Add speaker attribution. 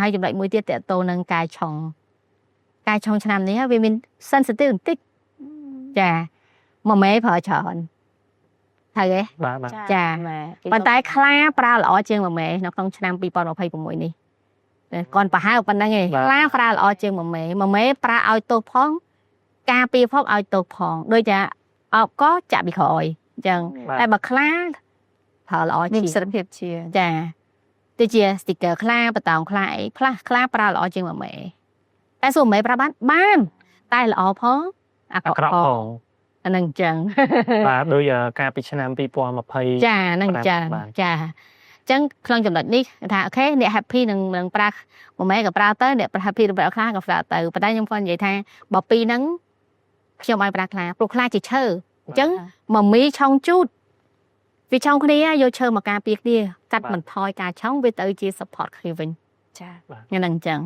Speaker 1: ហើយចំណុចមួយទៀតតើតោនឹងកាយឆុងឆ្នាំនេះវាមាន sensitive បន្តិចចា1មេប្រើច្រើនហើយទេចាប៉ុន្តែខ្លាប្រើល្អជាង1មេនៅក្នុងឆ្នាំ2026នេះគាត់ប្រហែលប៉ុណ្្នឹងឯងខ្លាប្រើល្អជាង1មេប្រើឲ្យទោសផងការពារផងឲ្យទោសផងដូចជាអបក៏ចាក់ពីក្រោយអញ្ចឹងតែបើខ្លាប្រើល្អជាងមានប្រសិទ្ធភាពជាចាទៅជា sticker ខ្លាបតោងខ្លាអីខ្លាប្រើល្អជាង1មេតែសួរ1មេប្រើបានតែល្អផងអាក្រក់ផងអានឹងអញ្ចឹង
Speaker 2: បាទដូចការពីឆ្នាំ2020
Speaker 1: ចាហ្នឹងចាអញ្ចឹងក្នុងចំណុចនេះថាអូខេអ្នក happy នឹងប្រើ1មេក៏ប្រើទៅអ្នក happy នឹងប្រើខ្លាក៏ប្រើទៅប៉ុន្តែខ្ញុំគាត់និយាយថាបើពីហ្នឹងខ្ញុំឲ្យប្រើខ្លាព្រោះខ្លាជាឈើអញ្ចឹង1មីឆុងជូតវាឆុងគ្នាយកឈើមកការពារគ្នាកាត់បន្ថយការឆុងវាទៅជា support គ្នាវិញចាហ្នឹងអញ្ចឹង